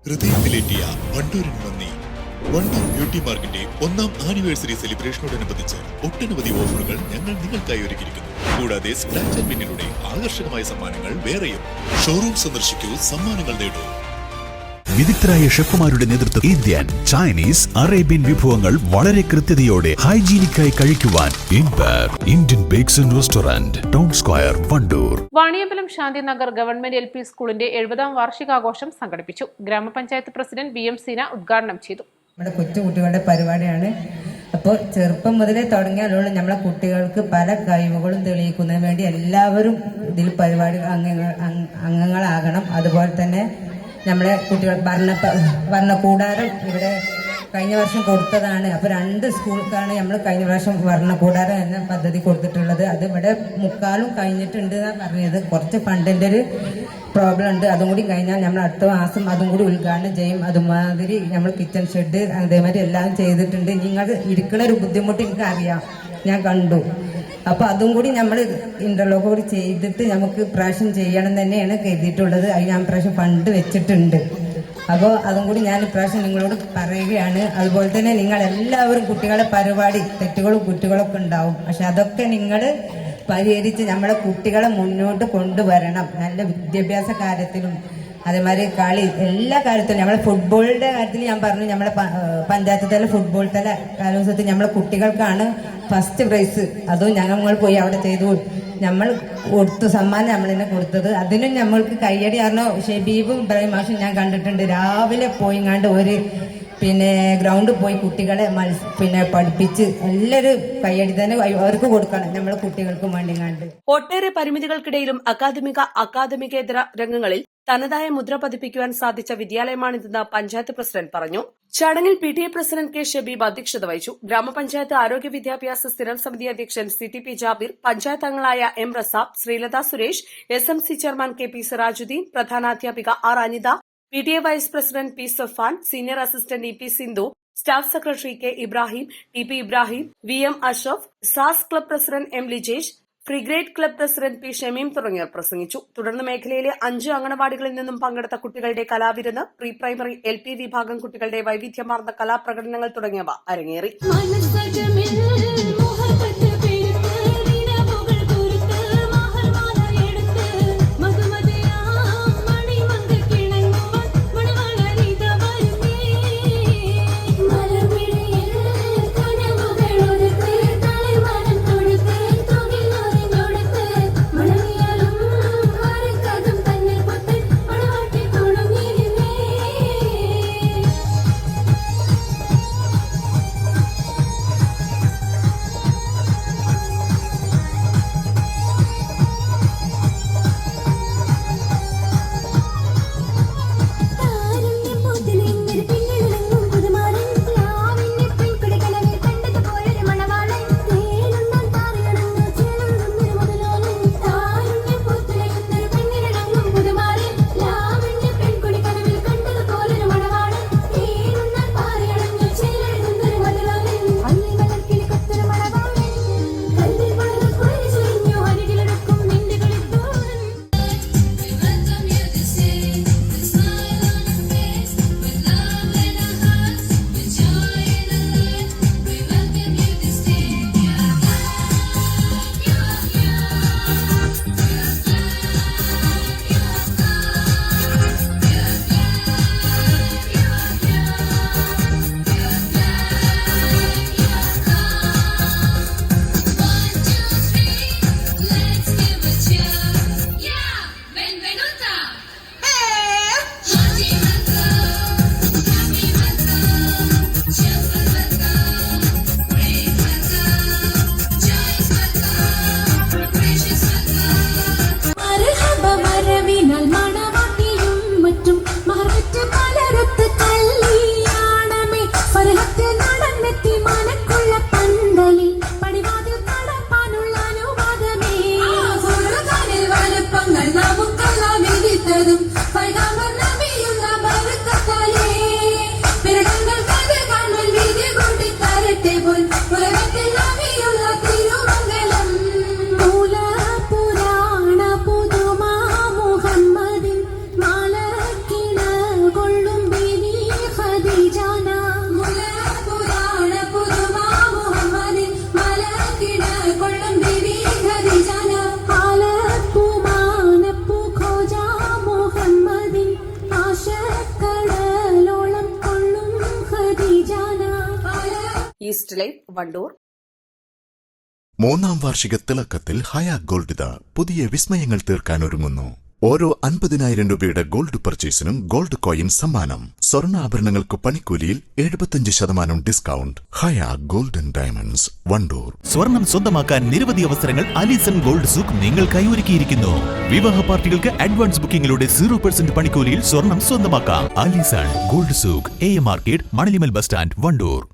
ഹൃദയത്തിലേറ്റിയ വണ്ടൂരിന് നന്ദി. വണ്ടൂർ ബ്യൂട്ടി മാർക്കിന്റെ 1ാം ആനിവേഴ്സറി സെലിബ്രേഷനോടനുബന്ധിച്ച് ഒട്ടനവധി ഓഫറുകൾ ഞങ്ങൾ നിങ്ങൾക്കായി ഒരുക്കിയിരിക്കുന്നു. കൂടാതെ സ്ക്രാച്ച് ആൻഡ് വിന്നിലൂടെ ആകർഷകമായ സമ്മാനങ്ങൾ വേറെയും. ഷോറൂം സന്ദർശിക്കൂ, സമ്മാനങ്ങൾ നേടൂ. വിദഗ്ധരായ ഷെഫുമാരുടെ നേതൃത്വം ഇന്ത്യൻ, ചൈനീസ്, അറേബ്യൻ വിഭവങ്ങൾ വളരെ കൃത്യതയോടെ ഹൈജീനിക്കായി കഴിക്കുവാൻ Indian bakes and restaurant, town square, Wandoor. Vaniyambalam Shanthinagar government LP സ്കൂളിന്റെ 70ാം വാർഷികാഘോഷം സംഘടിപ്പിച്ചു. ഗ്രാമപഞ്ചായത്ത് പ്രസിഡന്റ് BM സീന ഉദ്ഘാടനം ചെയ്തു. നമ്മുടെ കൊച്ചുകുട്ടികളുടെ പരിപാടിയാണ്. അപ്പോൾ ചെറുപ്പം മുതലേ തുടങ്ങിയാലുള്ള നമ്മളെ കുട്ടികൾക്ക് പല കഴിവുകളും തെളിയിക്കുന്നതിന് വേണ്ടി എല്ലാവരും ഇതിൽ പരിപാടി അംഗങ്ങളാകണം. അതുപോലെ തന്നെ നമ്മളെ കുട്ടികൾ വർണ്ണക്കൂടാരം ഇവിടെ കഴിഞ്ഞ വർഷം കൊടുത്തതാണ്. അപ്പോൾ 2 സ്കൂൾക്കാണ് നമ്മൾ കഴിഞ്ഞ പ്രാവശ്യം വർണ്ണക്കൂടാരം എന്ന പദ്ധതി കൊടുത്തിട്ടുള്ളത്. അത് ഇവിടെ മുക്കാലും കഴിഞ്ഞിട്ടുണ്ട് എന്നാണ് പറഞ്ഞത്. കുറച്ച് ഫണ്ടിൻ്റെ ഒരു പ്രോബ്ലം ഉണ്ട്. അതും കൂടി കഴിഞ്ഞാൽ നമ്മൾ അടുത്ത മാസം അതും കൂടി ഉദ്ഘാടനം ചെയ്യും. അതുമാതിരി നമ്മൾ കിച്ചൺ ഷെഡ് അതേമാതിരി എല്ലാം ചെയ്തിട്ടുണ്ട്. നിങ്ങൾ ഇരിക്കുന്ന ഒരു ബുദ്ധിമുട്ട് എനിക്ക് അറിയാം, ഞാൻ കണ്ടു. അപ്പോൾ അതും കൂടി നമ്മൾ ഇന്റർലോക്ക് കൂടി ചെയ്തിട്ട് നമുക്ക് പ്രാവശ്യം ചെയ്യണം തന്നെയാണ് കരുതിയിട്ടുള്ളത്. അത് ഞാൻ പ്രാവശ്യം ഫണ്ട് വെച്ചിട്ടുണ്ട്. അപ്പോൾ അതും കൂടി ഞാൻ ഇപ്രാവശ്യം നിങ്ങളോട് പറയുകയാണ്. അതുപോലെ തന്നെ നിങ്ങൾ എല്ലാവരും കുട്ടികളുടെ പരിപാടി തെറ്റുകളും കുട്ടികളൊക്കെ ഉണ്ടാവും. പക്ഷെ അതൊക്കെ നിങ്ങൾ പരിഹരിച്ച് നമ്മളെ കുട്ടികളെ മുന്നോട്ട് കൊണ്ടുവരണം. നല്ല വിദ്യാഭ്യാസ കാര്യത്തിലും അതേമാതിരി കളി എല്ലാ കാര്യത്തിലും. നമ്മളെ ഫുട്ബോളിൻ്റെ കാര്യത്തിൽ ഞാൻ പറഞ്ഞു, നമ്മളെ പഞ്ചായത്ത് തല ഫുട്ബോൾ തല കലോത്സവത്തിൽ നമ്മളെ കുട്ടികൾക്കാണ് ഫസ്റ്റ് പ്രൈസ്. അതും ഞങ്ങൾ പോയി അവിടെ ചെയ്തു നമ്മൾ കൊടുത്തു, സമ്മാനം നമ്മൾ തന്നെ കൊടുത്തത്. അതിനും നമ്മൾക്ക് കയ്യടി. കാരണം ഷെബീബും ഇബ്രാഹിം മാഷും ഞാൻ കണ്ടിട്ടുണ്ട്. രാവിലെ പോയിങ്ങാണ്ട് ഒരു ഗ്രൗണ്ടിൽ പോയി കുട്ടികളെ പഠിപ്പിച്ച് എല്ലാവരും കയ്യടി തന്നെ അവർക്ക് കൊടുക്കണം, നമ്മളെ കുട്ടികൾക്കും വേണ്ടിങ്ങാണ്ട്. ഒട്ടേറെ പരിമിതികൾക്കിടയിലും അക്കാദമികേതര രംഗങ്ങളിൽ തനതായ മുദ്ര പതിപ്പിക്കുവാൻ സാധിച്ച വിദ്യാലയമാണിതെന്ന് പഞ്ചായത്ത് പ്രസിഡന്റ് പറഞ്ഞു. ചടങ്ങിൽ PTA പ്രസിഡന്റ് K. ഷബീബ് അധ്യക്ഷത വഹിച്ചു. ഗ്രാമപഞ്ചായത്ത് ആരോഗ്യ വിദ്യാഭ്യാസ സ്ഥിരം സമിതി അധ്യക്ഷൻ CTP ജാബിർ, പഞ്ചായത്ത് അംഗങ്ങളായ M. Rasab, Sreelatha Suresh, SMC chairman KP Sirajuddin, പ്രധാനാധ്യാപിക R. Anitha, PTA vice president P. Safan, senior assistant EP Sindhu, staff secretary K. Ibrahim, TP Ibrahim, VM Ashraf, സാസ് ക്ലബ് പ്രസിഡന്റ് M. ലിജേഷ്, ഫ്രിഗ്രേഡ് ക്ലബ് പ്രസിഡന്റ് P. ഷമീം തുടങ്ങിയവർ പ്രസംഗിച്ചു. തുടർന്ന് മേഖലയിലെ 5 അംഗനവാടികളിൽ നിന്നും പങ്കെടുത്ത കുട്ടികളുടെ കലാവിരുന്ന്, പ്രീ പ്രൈമറി LP വിഭാഗം കുട്ടികളുടെ വൈവിധ്യമാർന്ന കലാപ്രകടനങ്ങൾ തുടങ്ങിയവ അരങ്ങേറി. ക്രിസ്റ്റലൈറ്റ് വണ്ടൂർ. മൂന്നാം വാർഷിക തിളക്കത്തിൽ ഹയ ഗോൾഡ് പുതിയ വിസ്മയങ്ങൾ തീർക്കാൻ ഒരുങ്ങുന്നു. ഓരോ 50,000 രൂപയുടെ ഗോൾഡ് പർച്ചേസിനും ഗോൾഡ് കോയിൻ സമ്മാനം. സ്വർണ്ണാഭരണങ്ങൾക്ക് പണിക്കൂലിയിൽ 75% ഡിസ്കൗണ്ട്. ഹയ ഗോൾഡൻ ഡയമണ്ട്സ്, വണ്ടൂർ. സ്വർണം സ്വന്തമാക്കാൻ നിരവധി അവസരങ്ങൾ അലിസൺ ഗോൾഡ് സൂക്ക് നിങ്ങൾക്കായി ഒരുക്കിയിരിക്കുന്നു. വിവാഹ പാർട്ടികൾക്ക് അഡ്വാൻസ് ബുക്കിംഗിലൂടെ 0% പണിക്കൂലിയിൽ സ്വർണം സ്വന്തമാക്കാം. Alison gold souk, AM market, Manalimal bus stand, Wandoor.